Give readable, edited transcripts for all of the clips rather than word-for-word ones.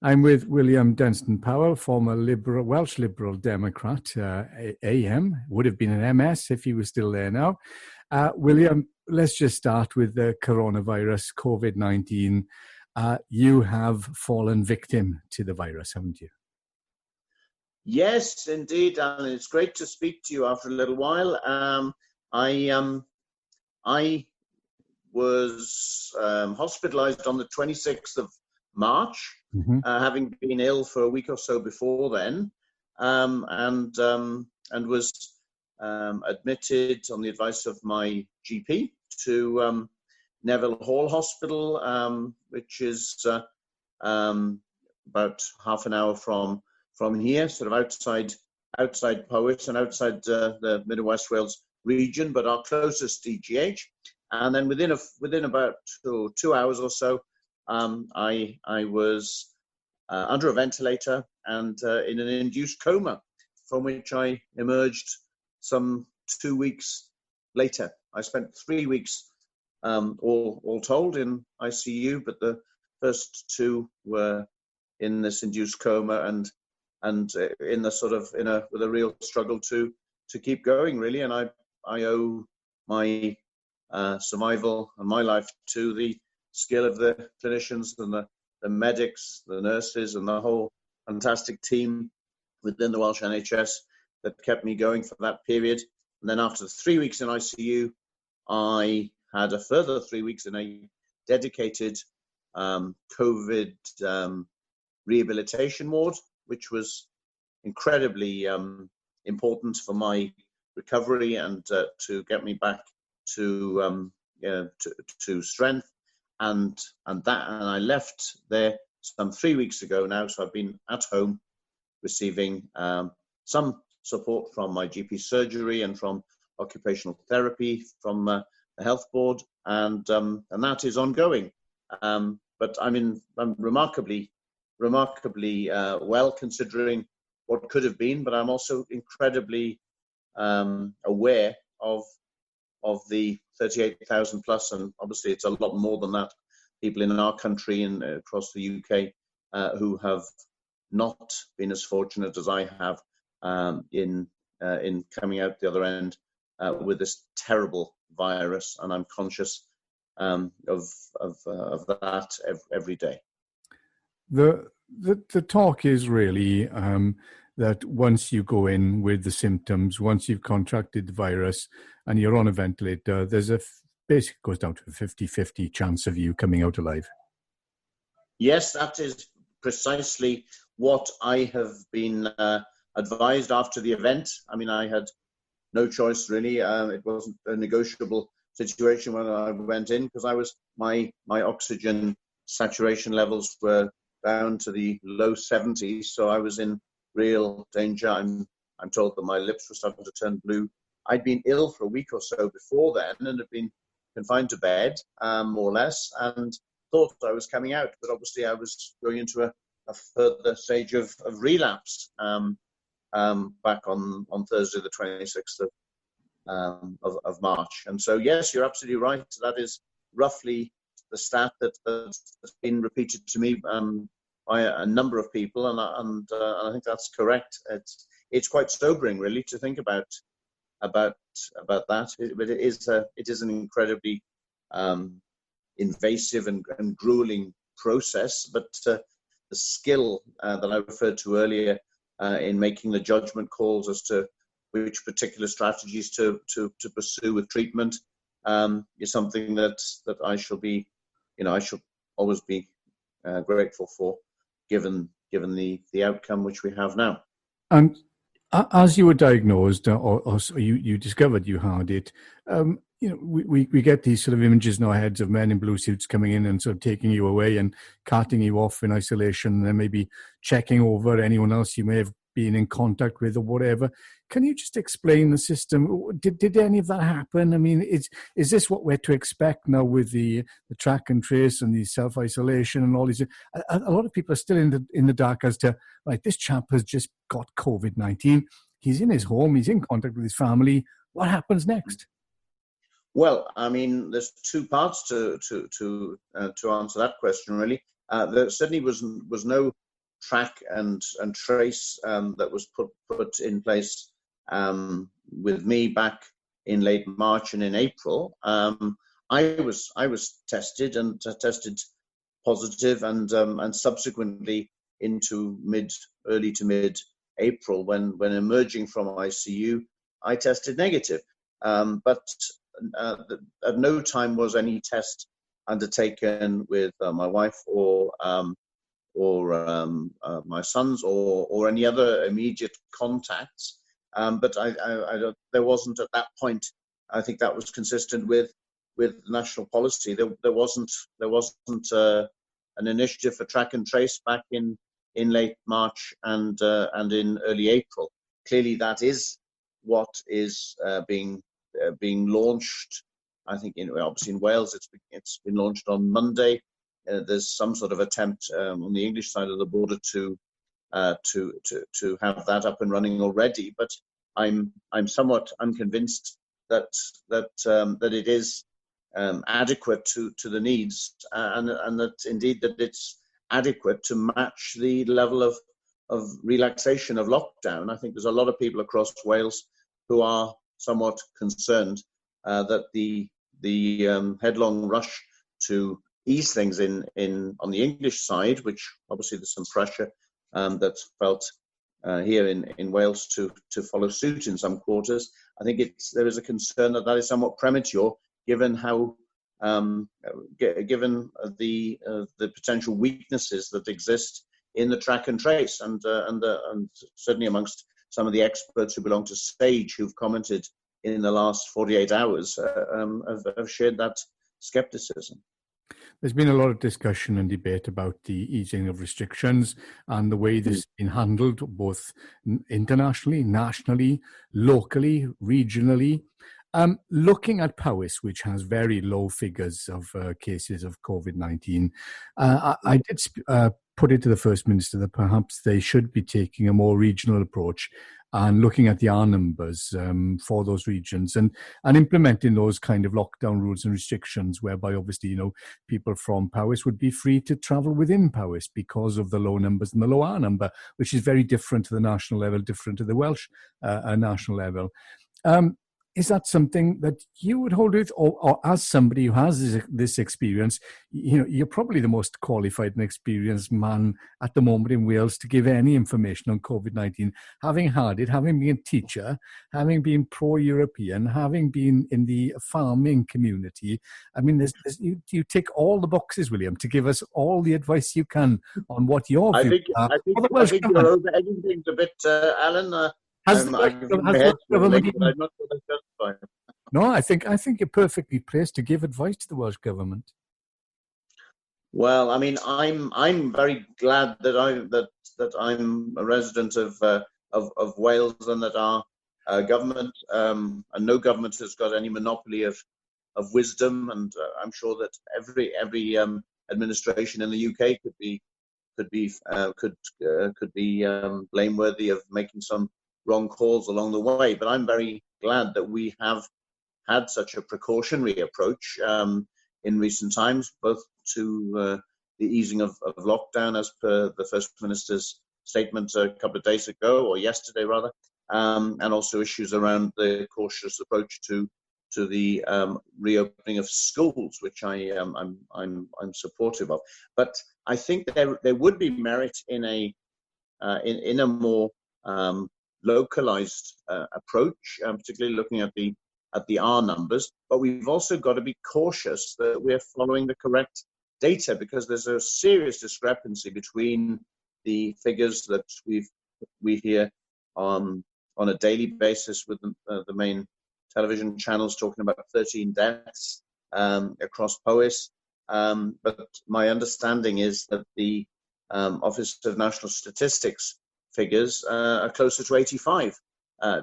I'm with William Denston Powell, former Welsh Liberal Democrat, AM, would have been an MS if he was still there now. William, let's just start with the coronavirus, COVID-19. You have fallen victim to the virus, haven't you? Yes, indeed, and it's great to speak to you after a little while. I was hospitalized on the 26th of March, having been ill for a week or so before then, and was admitted on the advice of my GP to Neville Hall Hospital, which is about half an hour from here, sort of outside Powys and outside the Mid and West Wales region, but our closest DGH. And then within about 2 hours or so, I was under a ventilator and in an induced coma, from which I emerged some 2 weeks later. I spent 3 weeks all told in ICU, but the first 2 were in this induced coma and in the with a real struggle to keep going, really. And I owe my survival and my life to the skill of the clinicians and the medics, the nurses, and the whole fantastic team within the Welsh NHS that kept me going for that period. And then after 3 weeks in ICU, I had a further 3 weeks in a dedicated COVID rehabilitation ward, which was incredibly important for my recovery and to get me back to strength. And I left there some 3 weeks ago now, so I've been at home receiving some support from my GP surgery and from occupational therapy from the health board, and that is ongoing. But I'm remarkably well, considering what could have been. But I'm also incredibly aware of the 38,000 plus, and obviously it's a lot more than that, people in our country and across the UK who have not been as fortunate as I have in coming out the other end with this terrible virus, and I'm conscious of that every day. The talk is really that once you go in with the symptoms, once you've contracted the virus and you're on a ventilator, there's basically goes down to a 50-50 chance of you coming out alive. Yes, that is precisely what I have been advised after the event. I mean, I had no choice, really. It wasn't a negotiable situation when I went in, because my oxygen saturation levels were down to the low 70s, so I was in real danger. I'm told that my lips were starting to turn blue. I'd been ill for a week or so before then and had been confined to bed, more or less, and thought I was coming out. But obviously I was going into a further stage of relapse back on Thursday, the 26th of March. And so, yes, you're absolutely right. That is roughly the stat that's been repeated to me by a number of people, and I think that's correct. It's quite sobering, really, to think about that. But it is an incredibly invasive and grueling process. But the skill that I referred to earlier in making the judgment calls as to which particular strategies to pursue with treatment is something that I shall always be grateful for, given the outcome which we have now. And as you were diagnosed, or you discovered you had it, we get these sort of images in our heads of men in blue suits coming in and sort of taking you away and carting you off in isolation, and then maybe checking over anyone else you may have been in contact with or whatever. Can you just explain the system? Did any of that happen? I mean, is this what we're to expect now with the track and trace and the self-isolation and all these? A lot of people are still in the dark as to, right, this chap has just got COVID-19. He's in his home. He's in contact with his family. What happens next? Well, I mean, there's two parts to answer that question, really. There certainly was no track and trace that was put in place with me back in late March and in April, I was tested and tested positive, and subsequently into early to mid April, when emerging from ICU, I tested negative. But at no time was any test undertaken with my wife or my sons or any other immediate contacts. But there wasn't at that point. I think that was consistent with national policy. There wasn't an initiative for track and trace back in late March and in early April. Clearly, that is what is being launched. I think obviously in Wales, it's been launched on Monday. There's some sort of attempt on the English side of the border to have that up and running already. But I'm somewhat unconvinced that it is adequate to the needs, and that indeed that it's adequate to match the level of relaxation of lockdown. I think there's a lot of people across Wales who are somewhat concerned that the headlong rush to ease things in on the English side, which obviously there's some pressure that's felt here in Wales to follow suit in some quarters. I think there is a concern that is somewhat premature, given how given the potential weaknesses that exist in the track and trace, and certainly amongst some of the experts who belong to SAGE who've commented in the last 48 hours have shared that skepticism. There's been a lot of discussion and debate about the easing of restrictions and the way this has been handled, both internationally, nationally, locally, regionally. Looking at Powys, which has very low figures of cases of COVID-19, I did put it to the First Minister that perhaps they should be taking a more regional approach and looking at the R numbers for those regions and implementing those kind of lockdown rules and restrictions, whereby obviously, people from Powys would be free to travel within Powys because of the low numbers and the low R number, which is very different to the national level, different to the Welsh national level. Is that something that you would hold with, or as somebody who has this experience, you're probably the most qualified and experienced man at the moment in Wales to give any information on COVID-19, having had it, having been a teacher, having been pro-European, having been in the farming community. I mean, you tick all the boxes, William, to give us all the advice you can on what your views are. I think you're over anything a bit, Alan. No, I think you're perfectly placed to give advice to the Welsh government. Well, I mean, I'm very glad that I'm a resident of Wales, and that our government and no government has got any monopoly of wisdom, and I'm sure that every administration in the UK could be blameworthy of making some wrong calls along the way. But I'm very glad that we have had such a precautionary approach in recent times, both to the easing of lockdown as per the First Minister's statement a couple of days ago, or yesterday rather, and also issues around the cautious approach to the reopening of schools, which I'm supportive of. But I think there would be merit in a more localized approach, particularly looking at the R numbers. But we've also got to be cautious that we're following the correct data, because there's a serious discrepancy between the figures that we hear on a daily basis with the main television channels talking about 13 deaths across Powys. But my understanding is that the Office of National Statistics figures are closer to 85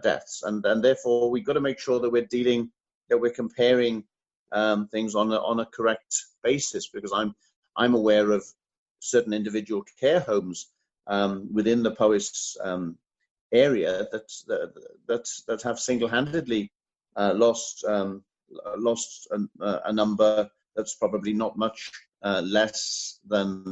deaths, and therefore we've got to make sure that we're comparing things on a correct basis, because I'm aware of certain individual care homes within the Powys area that have single-handedly lost a number that's probably not much less than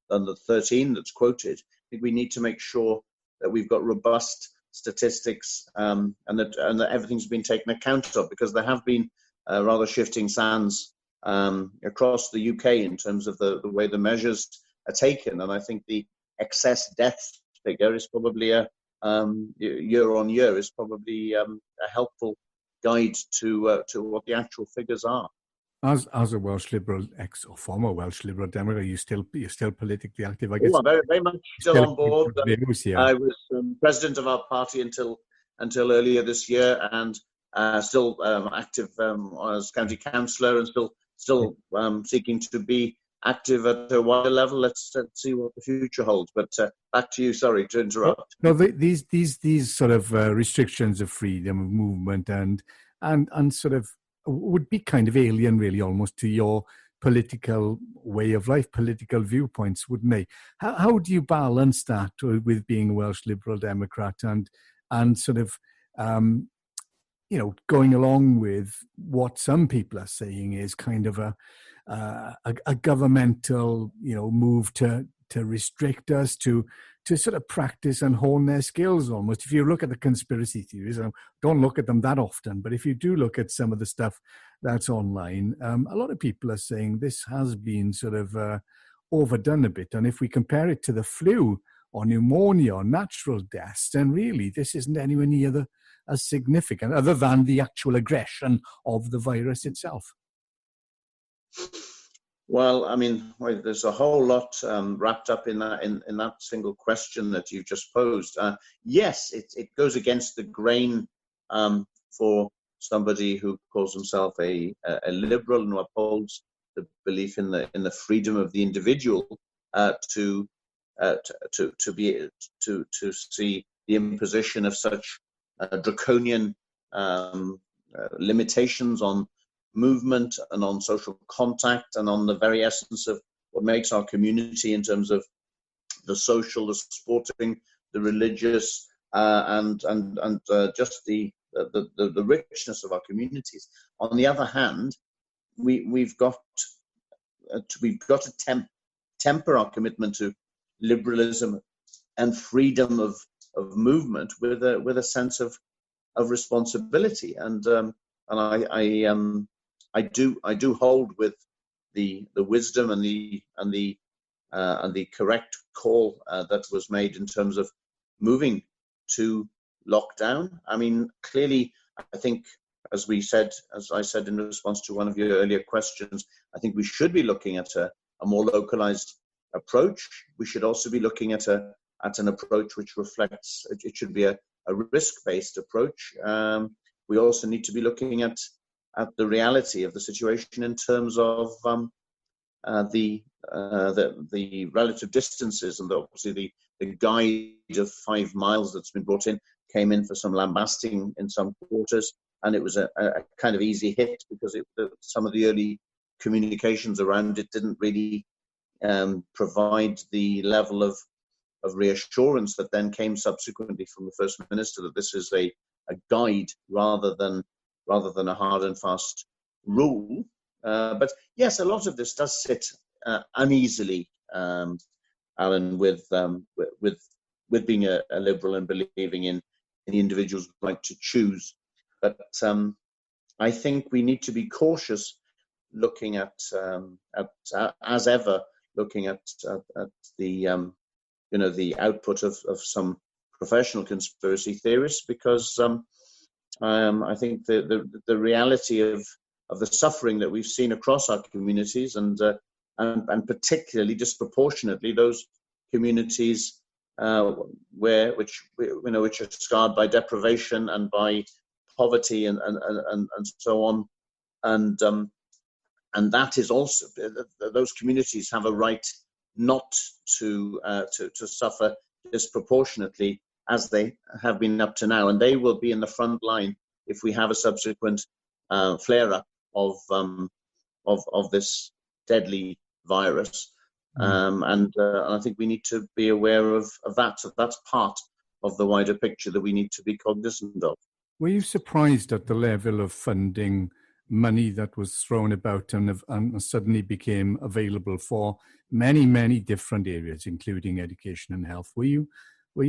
the 13 that's quoted, think we need to make sure that we've got robust statistics and that everything's been taken account of, because there have been rather shifting sands across the UK in terms of the way the measures are taken. And I think the excess death figure is probably year on year is probably a helpful guide to what the actual figures are. As a Welsh Liberal, or former Welsh Liberal Democrat, you're still politically active, I guess. I'm very much still on board. I was president of our party until earlier this year, and still active as county councillor, and still seeking to be active at a wider level. Let's see what the future holds. But back to you. Sorry to interrupt. No, these sort of restrictions of freedom of movement and sort of would be kind of alien, really, almost to your political way of life, political viewpoints, wouldn't they? How do you balance that with being a Welsh Liberal Democrat and sort of going along with what some people are saying is kind of a governmental move to restrict us, to sort of practice and hone their skills almost. If you look at the conspiracy theories, I don't look at them that often, but if you do look at some of the stuff that's online, a lot of people are saying this has been sort of overdone a bit. And if we compare it to the flu or pneumonia or natural deaths, then really this isn't anywhere near as significant, other than the actual aggression of the virus itself. Well, I mean, there's a whole lot wrapped up in that single question that you've just posed. Yes, it goes against the grain for somebody who calls himself a liberal and who upholds the belief in the freedom of the individual to see the imposition of such draconian limitations on movement and on social contact and on the very essence of what makes our community in terms of the social, the sporting, the religious, and just the richness of our communities. On the other hand, we've got to temper our commitment to liberalism and freedom of movement with a sense of responsibility. And I do hold with the wisdom and the correct call that was made in terms of moving to lockdown. I mean, clearly, I think, as I said in response to one of your earlier questions, I think we should be looking at a more localized approach. We should also be looking at an approach which reflects, it should be a risk-based approach. We also need to be looking at the reality of the situation in terms of the relative distances, and obviously the guide of 5 miles that's been brought in came in for some lambasting in some quarters, and it was a kind of easy hit because some of the early communications around it didn't really provide the level of reassurance that then came subsequently from the First Minister that this is a guide rather than a hard and fast rule. But yes, a lot of this does sit uneasily, Alan, with being a liberal and believing in the individual's right to choose. But I think we need to be cautious, looking at as ever, looking at the the output of some professional conspiracy theorists, because I think the reality of the suffering that we've seen across our communities, and particularly disproportionately those communities which are scarred by deprivation and by poverty and so on, and that is also, those communities have a right not to suffer disproportionately as they have been up to now, and they will be in the front line if we have a subsequent flare-up of this deadly virus. And I think we need to be aware of that. So that's part of the wider picture that we need to be cognizant of. Were you surprised at the level of funding money that was thrown about and suddenly became available for many, many different areas, including education and health. Were you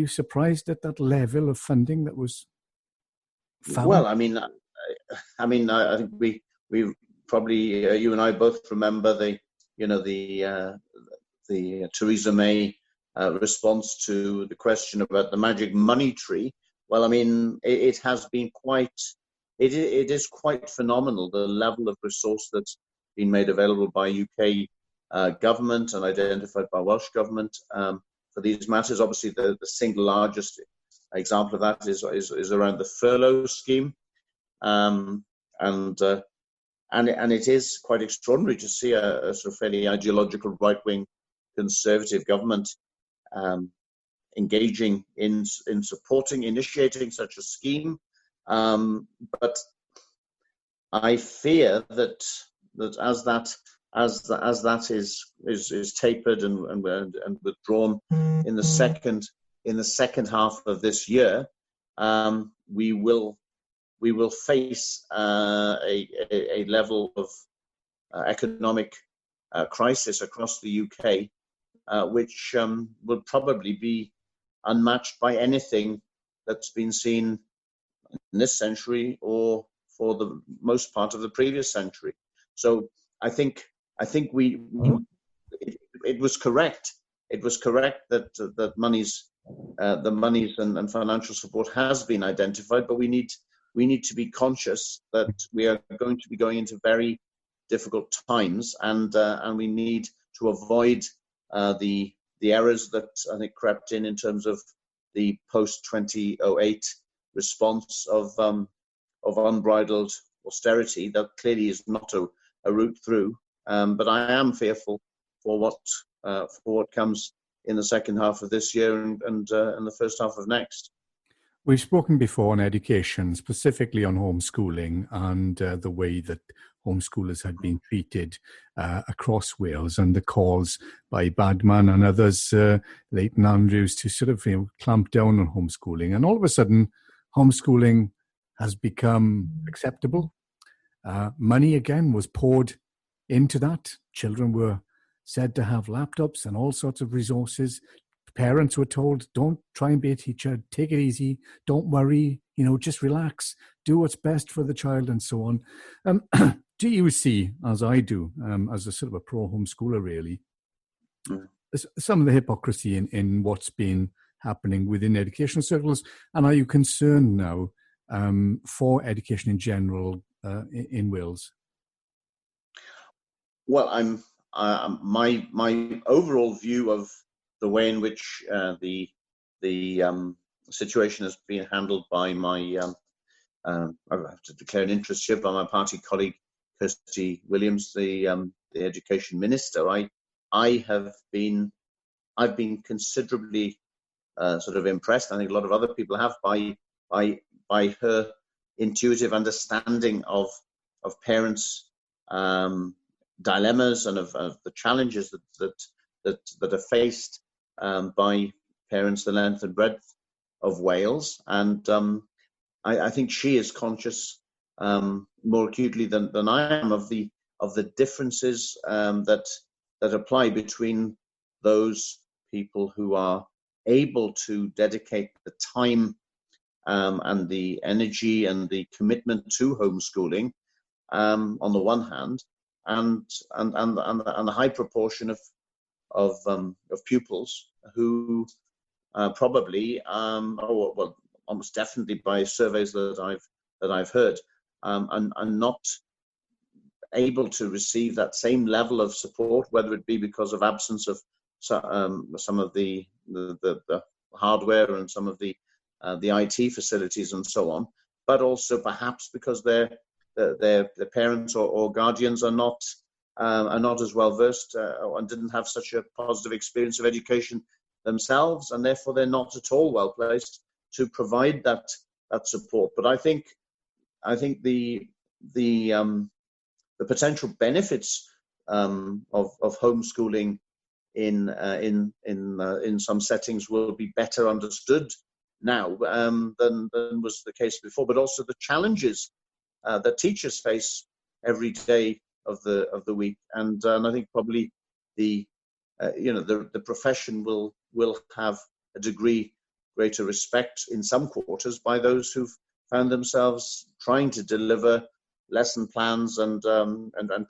surprised at that level of funding that was found? Well, I think we probably you and I both remember the Theresa May response to the question about the magic money tree. Well, it has been it is quite phenomenal, the level of resource that's been made available by UK government and identified by Welsh government for these matters. Obviously, the single largest example of that is around the furlough scheme, and it is quite extraordinary to see a sort of fairly ideological right-wing conservative government engaging in initiating such a scheme. But I fear that as that is tapered and withdrawn in the second half of this year, we will face a level of economic crisis across the UK, which will probably be unmatched by anything that's been seen in this century or for the most part of the previous century. So I think it was correct. It was correct that the monies and financial support has been identified, but we need to be conscious that we are going to be going into very difficult times, and we need to avoid the errors that I think crept in terms of the post-2008 response of unbridled austerity. That clearly is not a route through. But I am fearful for what comes in the second half of this year and the first half of next. We've spoken before on education, specifically on homeschooling and the way that homeschoolers had been treated across Wales, and the calls by Badman and others, Leighton Andrews, to sort of clamp down on homeschooling. And all of a sudden, homeschooling has become acceptable. Money again was poured into that. Children were said to have laptops and all sorts of resources. Parents were told, don't try and be a teacher, take it easy, don't worry, just relax, do what's best for the child, and so on. Do you see, as I do, as a sort of a pro-homeschooler really, some of the hypocrisy in what's been happening within educational circles? And are you concerned now for education in general in Wales? Well, my overall view of the way in which the situation has been handled by my I have to declare an interest here, by my party colleague Kirsty Williams, the education minister. I've been considerably sort of impressed. I think a lot of other people have by her intuitive understanding of parents' dilemmas and of the challenges that are faced by parents the length and breadth of Wales. And I think she is conscious more acutely than I am of the differences that apply between those people who are able to dedicate the time and the energy and the commitment to homeschooling on the one hand, and the high proportion of pupils who probably, almost definitely by surveys that I've heard, are not able to receive that same level of support, whether it be because of absence of some of the hardware and some of the IT facilities and so on, but also perhaps because their parents or guardians are not as well versed and didn't have such a positive experience of education themselves, and therefore they're not at all well placed to provide that support. But I think the potential benefits of homeschooling in some settings will be better understood now than was the case before. But also the challenges that teachers face every day of the week. And I think probably the profession will have a degree greater respect in some quarters by those who've found themselves trying to deliver lesson plans and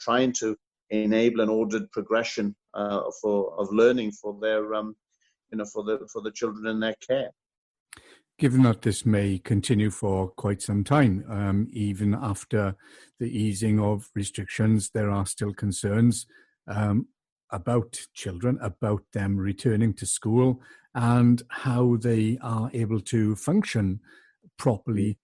trying to enable an ordered progression of learning for their for the children in their care. Given that this may continue for quite some time, even after the easing of restrictions, there are still concerns about children, about them returning to school and how they are able to function properly.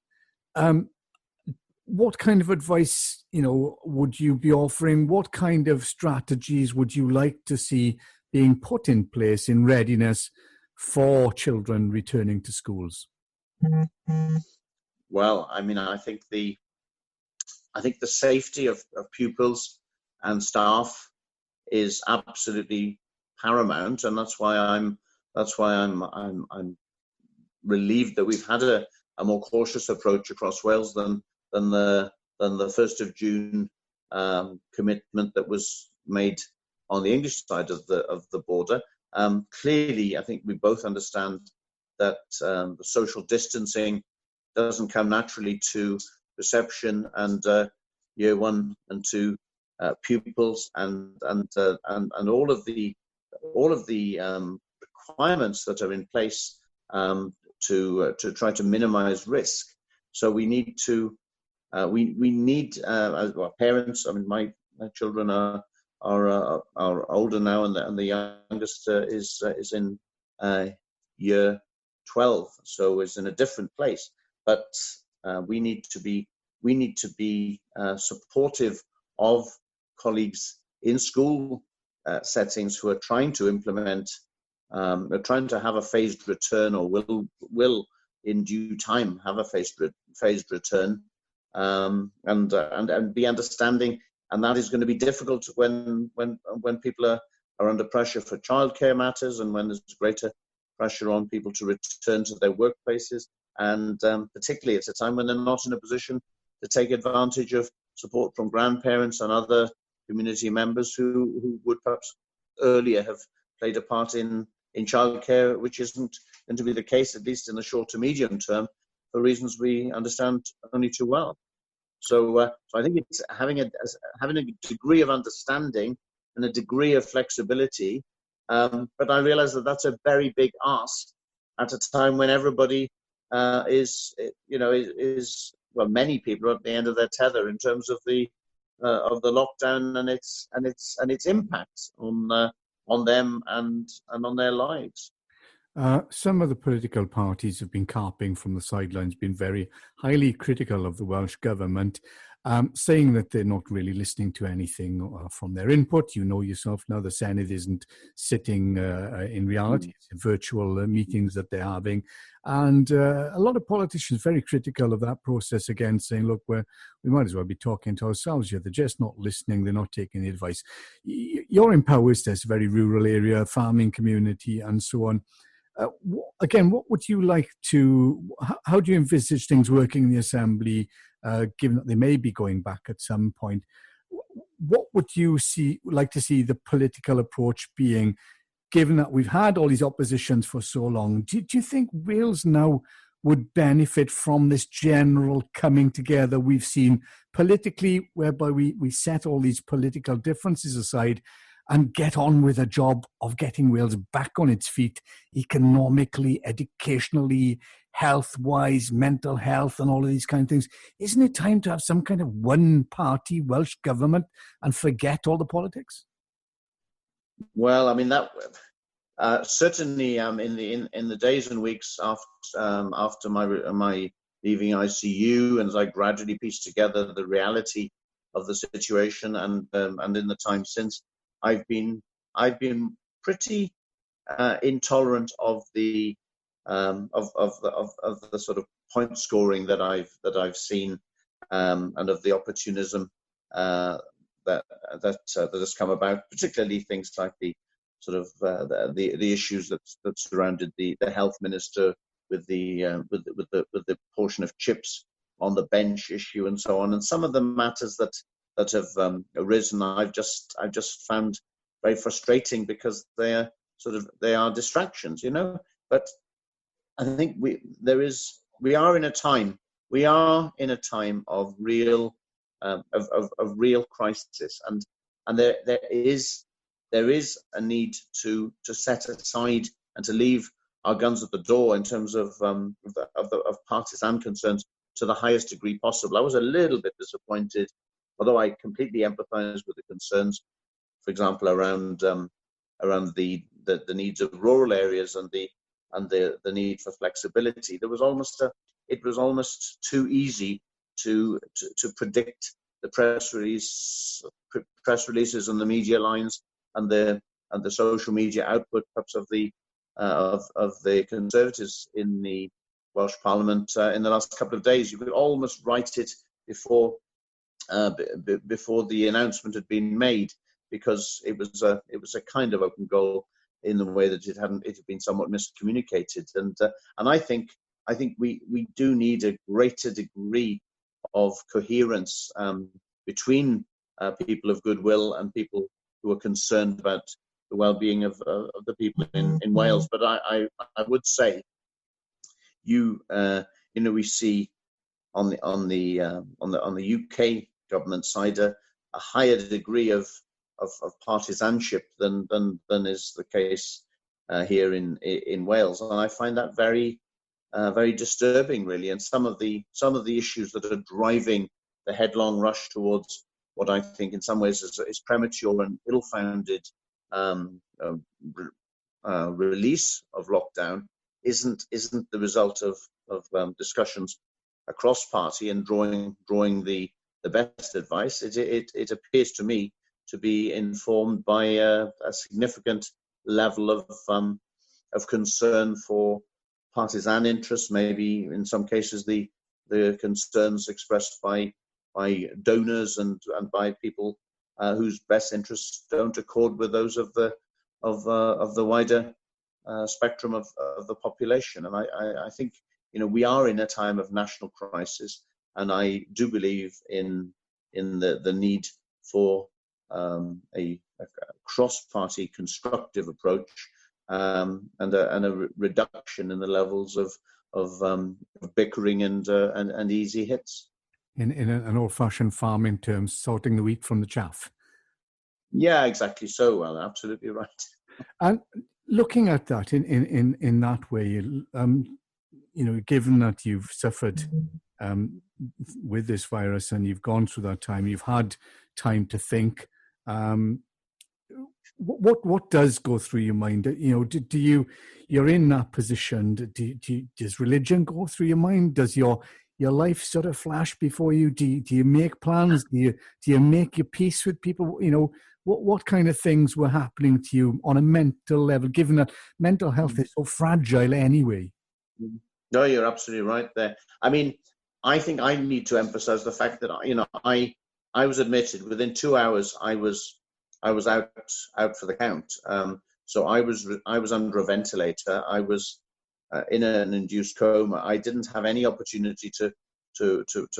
What kind of advice, would you be offering? What kind of strategies would you like to see being put in place in readiness for children returning to schools? Well, I mean, I think the safety of pupils and staff is absolutely paramount, and that's why I'm relieved that we've had a more cautious approach across Wales than the 1st of June commitment that was made on the English side of the border. Clearly, I think we both understand that the social distancing doesn't come naturally to reception and year 1 and 2 pupils, and all of the requirements that are in place to try to minimize risk. So we need to we need as well, parents. I mean, my children are older now, and the youngest is in year 12, so is in a different place. But we need to be supportive of colleagues in school settings who are trying to implement, are trying to have a phased return, or will in due time have a phased return, and be understanding. And that is going to be difficult when people are under pressure for childcare matters, and when there's greater pressure on people to return to their workplaces, and particularly at a time when they're not in a position to take advantage of support from grandparents and other community members who would perhaps earlier have played a part in childcare, which isn't going to be the case, at least in the short to medium term, for reasons we understand only too well. So I think it's having a degree of understanding and a degree of flexibility. But I realize that that's a very big ask at a time when everybody is many people are at the end of their tether in terms of the lockdown and its impacts on them and on their lives. Some of the political parties have been carping from the sidelines, been very highly critical of the Welsh government, saying that they're not really listening to anything from their input. You know yourself now, the Senedd isn't sitting in reality. It's virtual meetings that they're having. And a lot of politicians very critical of that process, again, saying, look, we might as well be talking to ourselves here. They're just not listening. They're not taking the advice. You're in Powys, there's a very rural area, farming community, and so on. Again, what would you like to, how do you envisage things working in the Assembly, given that they may be going back at some point? What would you like to see the political approach being, given that we've had all these oppositions for so long? Do you think Wales now would benefit from this general coming together we've seen politically, whereby we set all these political differences aside and get on with a job of getting Wales back on its feet economically, educationally, health-wise, mental health, and all of these kind of things? Isn't it time to have some kind of one-party Welsh government and forget all the politics? Well, I mean, that certainly in the days and weeks after my leaving ICU, and as I gradually pieced together the reality of the situation, and in the time since, I've been pretty intolerant of the sort of point scoring that I've seen, and of the opportunism that has come about, particularly things like the sort of the issues that surrounded the health minister with the portion of chips on the bench issue and so on, and some of the matters that arisen, I've just found very frustrating, because they are distractions, But I think we are in a time of real real crisis, and there is a need to set aside and to leave our guns at the door in terms of partisan concerns to the highest degree possible. I was a little bit disappointed, although I completely empathise with the concerns, for example, around the needs of rural areas and the need for flexibility. It was almost too easy to predict the press releases and the media lines and the social media output, perhaps of the Conservatives in the Welsh Parliament in the last couple of days. You could almost write it before the announcement had been made, because it was a kind of open goal in the way that it had been somewhat miscommunicated. And I think we do need a greater degree of coherence between people of goodwill and people who are concerned about the well-being of the people in Wales. But I would say, we see on the UK government side a higher degree of partisanship than is the case here in Wales, and I find that very disturbing, really. And some of the issues that are driving the headlong rush towards what I think in some ways is premature and ill-founded release of lockdown isn't the result of discussions across party and drawing the best advice. It appears to me to be informed by a significant level of concern for partisan interests, maybe in some cases the concerns expressed by donors and by people whose best interests don't accord with those of the wider spectrum of the population. And I think we are in a time of national crisis, and I do believe in the need for a cross-party constructive approach and a reduction in the levels of bickering and easy hits. In an old-fashioned farming terms, sorting the wheat from the chaff. Yeah, exactly so. Well, absolutely right. And looking at that in that way, given that you've suffered with this virus and you've gone through that time, you've had time to think. What does go through your mind? You're in that position. Does religion go through your mind? Does your life sort of flash before you? Do you make plans? Do you make your peace with people? What kind of things were happening to you on a mental level, given that mental health is so fragile anyway? No, you're absolutely right there. I mean, I think I need to emphasize the fact that I was admitted within 2 hours. I was out for the count. So I was under a ventilator. I was in an induced coma. I didn't have any opportunity to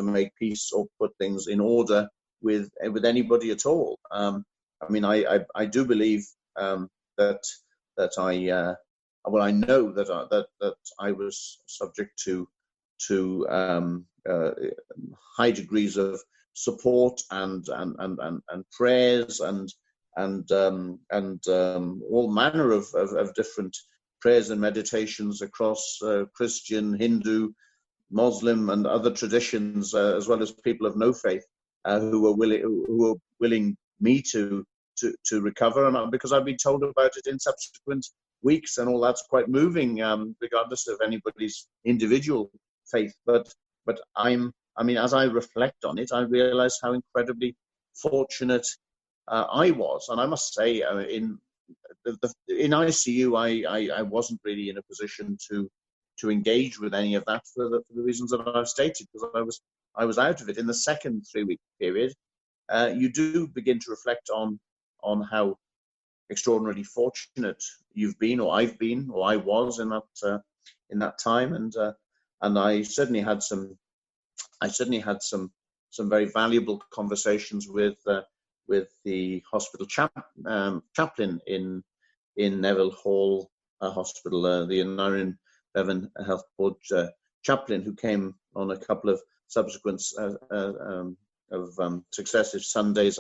make peace or put things in order with anybody at all. I mean, I do believe that I know that I was subject to high degrees of support and prayers and all manner of different prayers and meditations across Christian, Hindu, Muslim, and other traditions, as well as people of no faith who were willing me to recover, and because I've been told about it in subsequent weeks, and all that's quite moving, regardless of anybody's individual faith. But as I reflect on it, I realize how incredibly fortunate I was, and I must say, in ICU, I wasn't really in a position to engage with any of that for the reasons that I've stated, because I was out of it. In the second 3-week period, you do begin to reflect on how extraordinarily fortunate you've been, or I've been, or I was in that time, and I certainly had some some very valuable conversations with the hospital chaplain in Neville Hall Hospital, the Aneurin Bevan Health Board chaplain, who came on a couple of subsequent successive Sundays,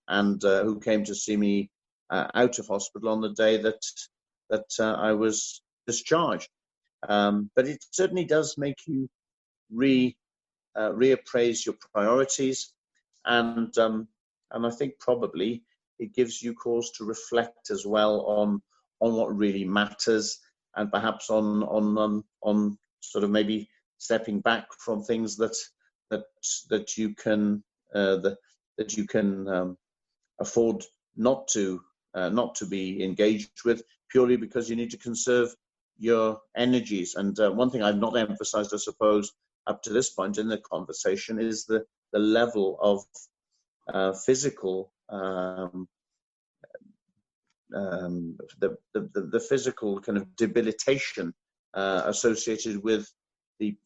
and who came to see me out of hospital on the day that I was discharged. But it certainly does make you reappraise your priorities, and I think probably it gives you cause to reflect as well on what really matters, and perhaps on sort of maybe stepping back from things that you can afford not to be engaged with, purely because you need to conserve your energies. And one thing I've not emphasized, I suppose, up to this point in the conversation is the level of physical the physical kind of debilitation associated with the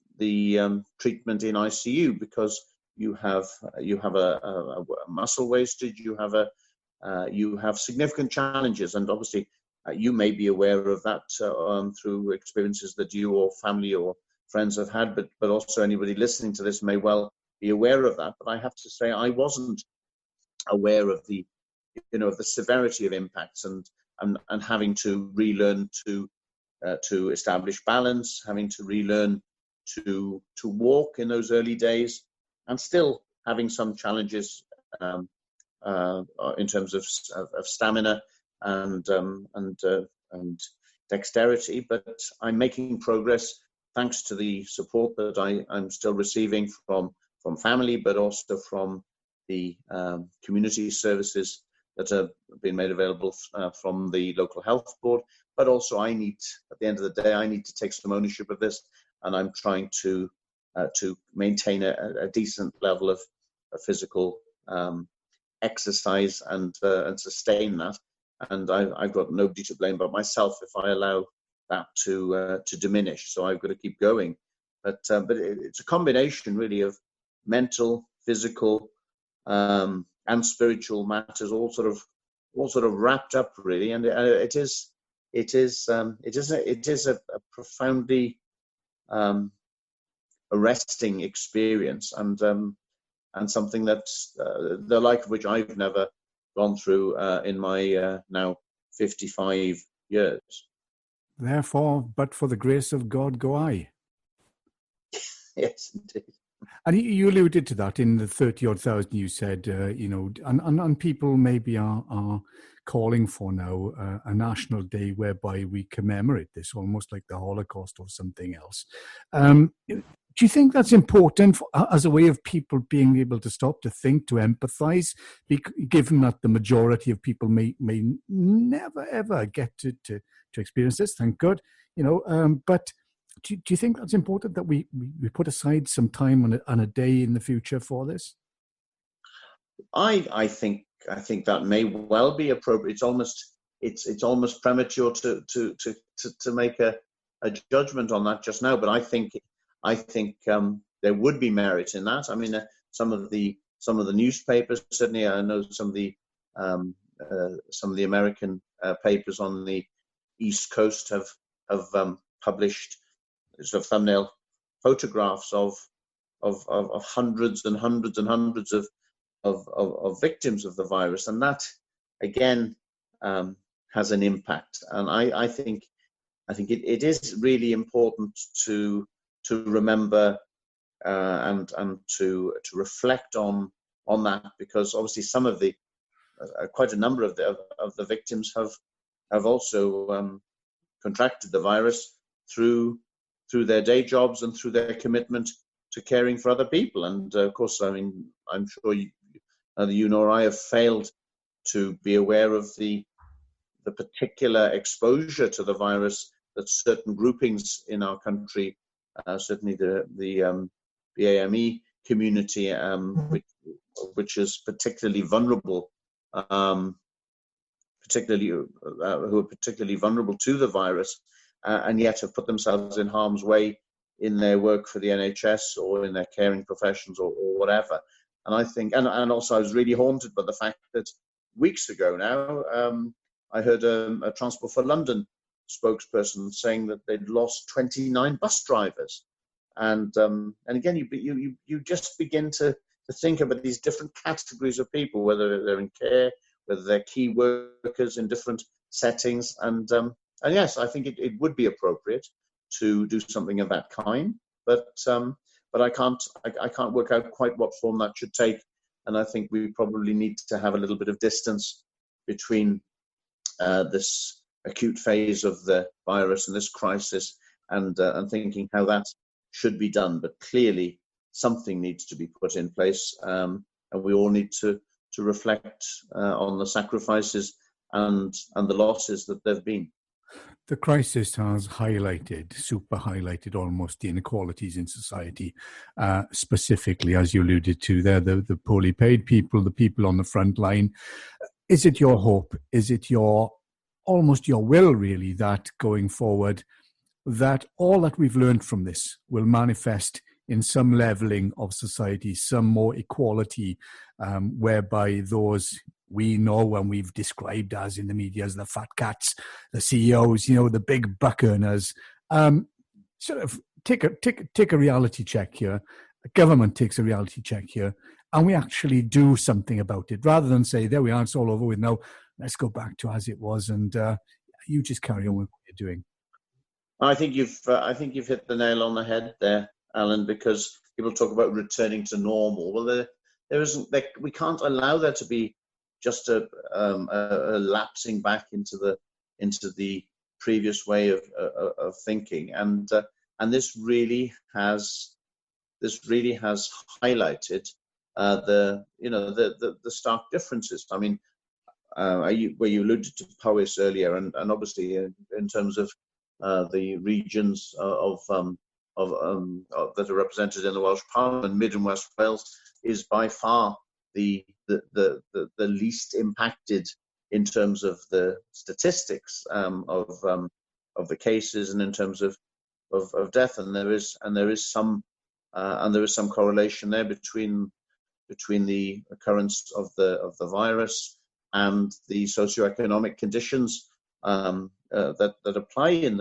treatment in ICU, because you have a muscle wastage, you have significant challenges, and obviously you may be aware of that through experiences that you or family or friends have had, but also anybody listening to this may well be aware of that. But I have to say, I wasn't aware of the severity of impacts, and having to relearn to establish balance, having to relearn to walk in those early days, and still having some challenges in terms of stamina and dexterity. But I'm making progress thanks to the support that I'm still receiving from family, but also from the community services that have been made available from the local health board. But also at the end of the day, I need to take some ownership of this, and I'm trying to maintain a decent level of physical exercise and sustain that. And I've got nobody to blame but myself if I allow that to diminish. So I've got to keep going. But it's a combination really of mental, physical, and spiritual matters, all sort of wrapped up really. And it is a profoundly arresting experience, and something that the like of which I've never gone through in my now 55 years. Therefore, but for the grace of God go I. Yes, indeed. And you alluded to that in the 30-odd thousand you said, and people maybe are calling for now a national day whereby we commemorate this, almost like the Holocaust or something else. Do you think that's important as a way of people being able to stop, to think, to empathize, given that the majority of people may never, ever get to experience this, thank God, but do you think that's important, that we put aside some time on a day in the future for this? I think that may well be appropriate. It's almost premature to make a judgment on that just now. But I think there would be merit in that. I mean, some of the newspapers, certainly I know some of the American papers on the East Coast have published sort of thumbnail photographs of hundreds and hundreds and hundreds of victims of the virus, and that again has an impact. And I think it is really important to remember and to reflect on that, because obviously some of the quite a number of the victims have also contracted the virus through their day jobs and through their commitment to caring for other people. And of course, I mean, I'm sure neither you nor I have failed to be aware of the particular exposure to the virus that certain groupings in our country, certainly the AME community, which is particularly vulnerable, who are particularly vulnerable to the virus, and yet have put themselves in harm's way in their work for the NHS or in their caring professions or whatever. I think, and also I was really haunted by the fact that weeks ago now, I heard a Transport for London spokesperson saying that they'd lost 29 bus drivers. And again, you just begin to think about these different categories of people, whether they're in care, whether they're key workers in different settings. And yes, I think it would be appropriate to do something of that kind. But I can't work out quite what form that should take. And I think we probably need to have a little bit of distance between this acute phase of the virus and this crisis, and thinking how that should be done. But clearly, something needs to be put in place, and we all need to reflect on the sacrifices and the losses that there've been. The crisis has super highlighted almost the inequalities in society, specifically, as you alluded to there, the poorly paid people, the people on the front line. Is it your hope? Is it almost your will, really, that going forward, that all that we've learned from this will manifest in some levelling of society, some more equality, whereby those we know and we've described as in the media as the fat cats, the CEOs, the big buck earners, sort of take a reality check here. The government takes a reality check here, and we actually do something about it, rather than say, there we are, it's all over with now, let's go back to as it was, and you just carry on with what you're doing. I think you've hit the nail on the head there, Alan, because people talk about returning to normal. Well, we can't allow there to be just a lapsing back into the previous way of thinking, and this really has highlighted the stark differences. I mean, where you alluded to Powys earlier, and obviously in terms of the regions that are represented in the Welsh Parliament, Mid and West Wales is by far the least impacted in terms of the statistics of the cases, and in terms of death, and there is some correlation there between the occurrence of the virus and the socioeconomic conditions that apply in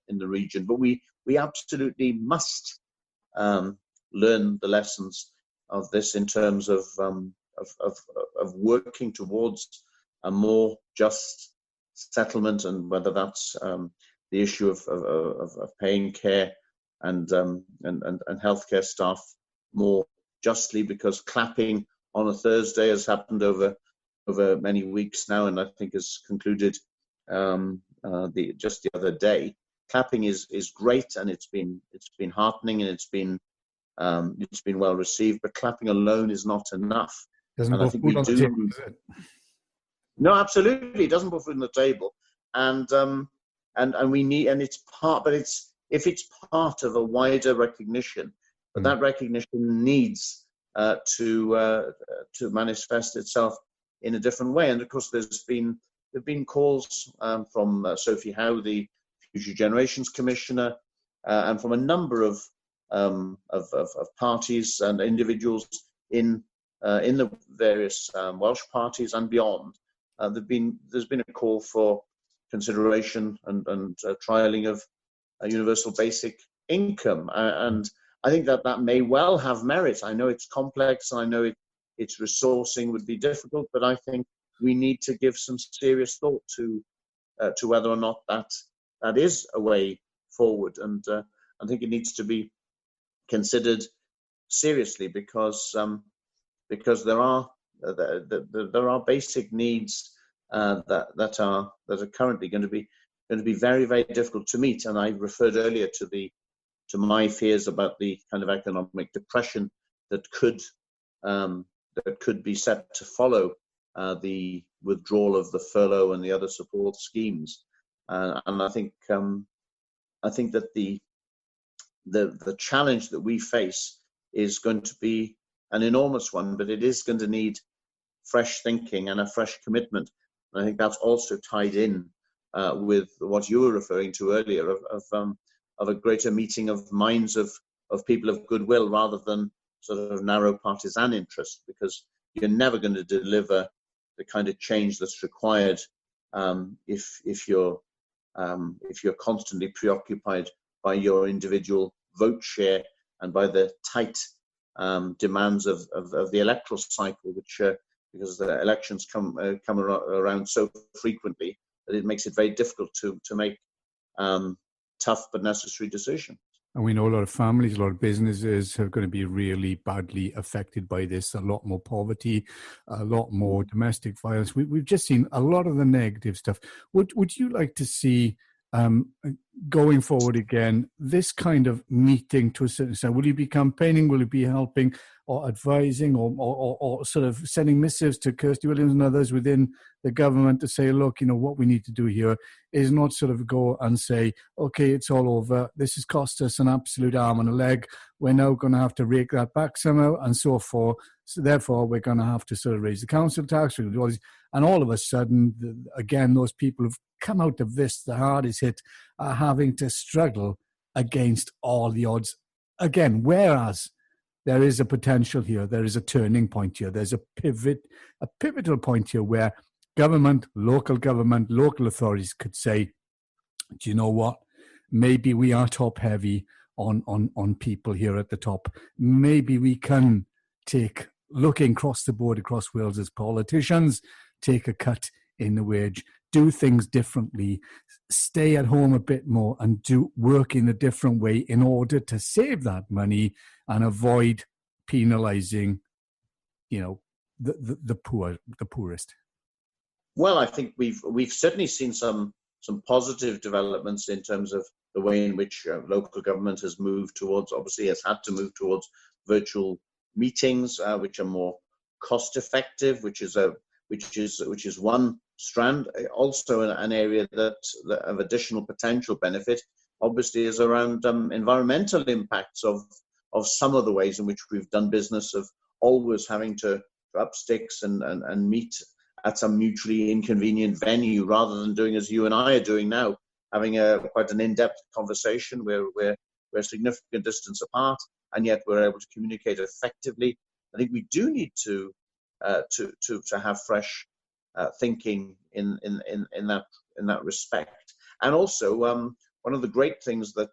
the region. But we absolutely must learn the lessons of this in terms of working towards a more just settlement, and whether that's the issue of paying care and healthcare staff more justly, because clapping on a Thursday has happened over many weeks now, and I think has concluded just the other day. Clapping is great, and it's been heartening, and it's been well received, but clapping alone is not enough. Doesn't put food on the table, does it? No, absolutely, it doesn't put food on the table, and we need, and it's part, but if it's part of a wider recognition, but that recognition needs to manifest itself in a different way. And of course, there've been calls from Sophie Howe, the Future Generations Commissioner, and from a number of parties and individuals in the various Welsh parties and beyond. There's been a call for consideration and trialling of a universal basic income, and I think that may well have merit. I know it's complex, and I know its resourcing would be difficult, but I think we need to give some serious thought to whether or not that is a way forward, and I think it needs to be considered seriously, because there are basic needs that are currently going to be very, very difficult to meet. And I referred earlier to my fears about the kind of economic depression that could be set to follow the withdrawal of the furlough and the other support schemes. And I think that the challenge that we face is going to be an enormous one, but it is going to need fresh thinking and a fresh commitment. And I think that's also tied in with what you were referring to earlier of a greater meeting of minds of people of goodwill, rather than sort of narrow partisan interest, because you're never going to deliver the kind of change that's required if you're constantly preoccupied by your individual vote share and by the tight demands of the electoral cycle, which because the elections come around so frequently that it makes it very difficult to make tough but necessary decisions. And we know a lot of families, a lot of businesses are going to be really badly affected by this. A lot more poverty, a lot more domestic violence. We've just seen a lot of the negative stuff. Would you like to see, going forward again, this kind of meeting to a certain extent? Will you be campaigning? Will you be helping or advising or sort of sending missives to Kirsty Williams and others within the government to say, look, what we need to do here is not sort of go and say, okay, it's all over. This has cost us an absolute arm and a leg. We're now going to have to rake that back somehow and so forth. So therefore, we're going to have to sort of raise the council tax. And all of a sudden, again, those people who've come out of this the hardest hit are having to struggle against all the odds again, whereas there is a potential here, there is a turning point here, there's a pivotal point here where government, local authorities could say, do you know what, maybe we are top heavy on people here at the top. Maybe we can take, looking across the board across Wales as politicians, take a cut in the wage, do things differently, stay at home a bit more and do work in a different way in order to save that money and avoid penalising, the poorest. Well, I think we've certainly seen some positive developments in terms of the way in which local government has moved towards, obviously has had to move towards virtual meetings, which are more cost effective, which is one strand. Also an area that of additional potential benefit obviously is around environmental impacts of some of the ways in which we've done business, of always having to up sticks and meet at some mutually inconvenient venue rather than doing as you and I are doing now, having quite an in-depth conversation where we're a significant distance apart and yet we're able to communicate effectively. I think we do need to have fresh thinking in that respect. And also, one of the great things that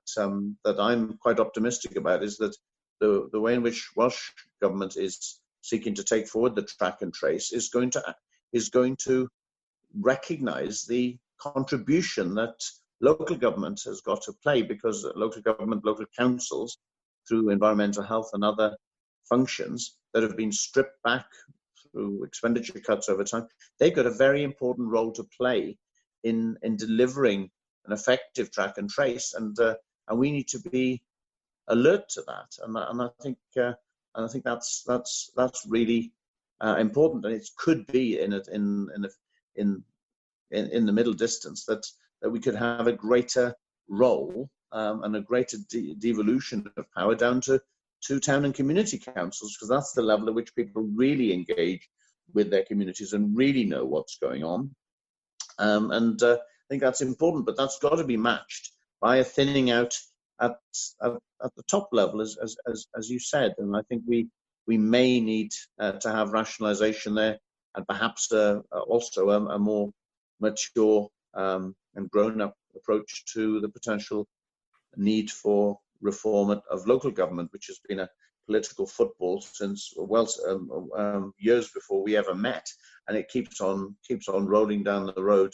I'm quite optimistic about is that the way in which Welsh government is seeking to take forward the track and trace is going to recognise the contribution that local government has got to play, because local government, local councils, through environmental health and other functions that have been stripped back through expenditure cuts over time, they've got a very important role to play in delivering an effective track and trace, and we need to be alert to that, and I think that's really important, and it could be in the middle distance that we could have a greater role and a greater devolution of power down to town and community councils, because that's the level at which people really engage with their communities and really know what's going on. I think that's important, but that's got to be matched by a thinning out at the top level, as you said. And I think we may need to have rationalisation there, and perhaps also a more mature and grown-up approach to the potential need for reform of local government, which has been a political football since years before we ever met, and it keeps on rolling down the road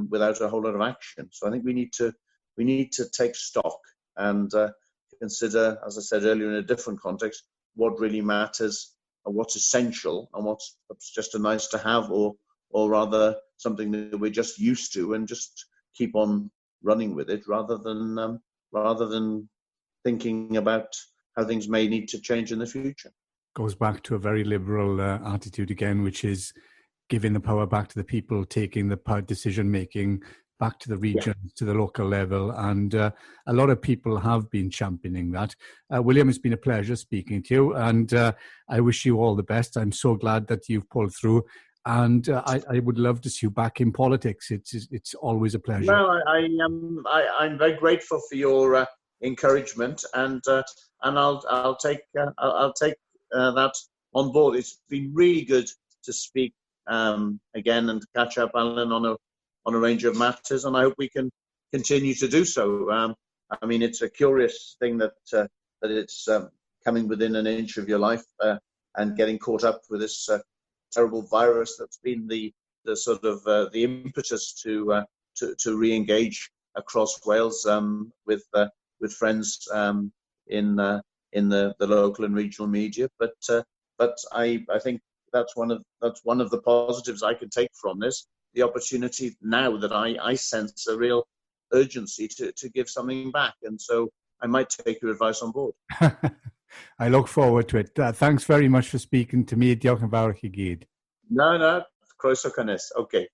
without a whole lot of action. So I think we need to take stock and consider, as I said earlier in a different context, what really matters and what's essential and what's just a nice to have, or rather something that we're just used to and just keep on running with it, rather than thinking about how things may need to change in the future. Goes back to a very liberal attitude again, which is giving the power back to the people, taking the power decision making back to the region, to the local level. And a lot of people have been championing that. William, it's been a pleasure speaking to you, and I wish you all the best. I'm so glad that you've pulled through, and I would love to see you back in politics. It's always a pleasure. Well, I'm very grateful for your encouragement, and I'll take that on board. It's been really good to speak again and catch up, Alan, on a range of matters, and I hope we can continue to do so. I mean, it's a curious thing that it's coming within an inch of your life and getting caught up with this terrible virus that's been the sort of the impetus to re-engage across Wales with friends in the local and regional media. But I think that's one of the positives I can take from this. The opportunity now that I sense a real urgency to give something back, and so I might take your advice on board. I look forward to it. Thanks very much for speaking to me. Diolch yn fawr i chi gyd. No, croeso cynnes. Okay.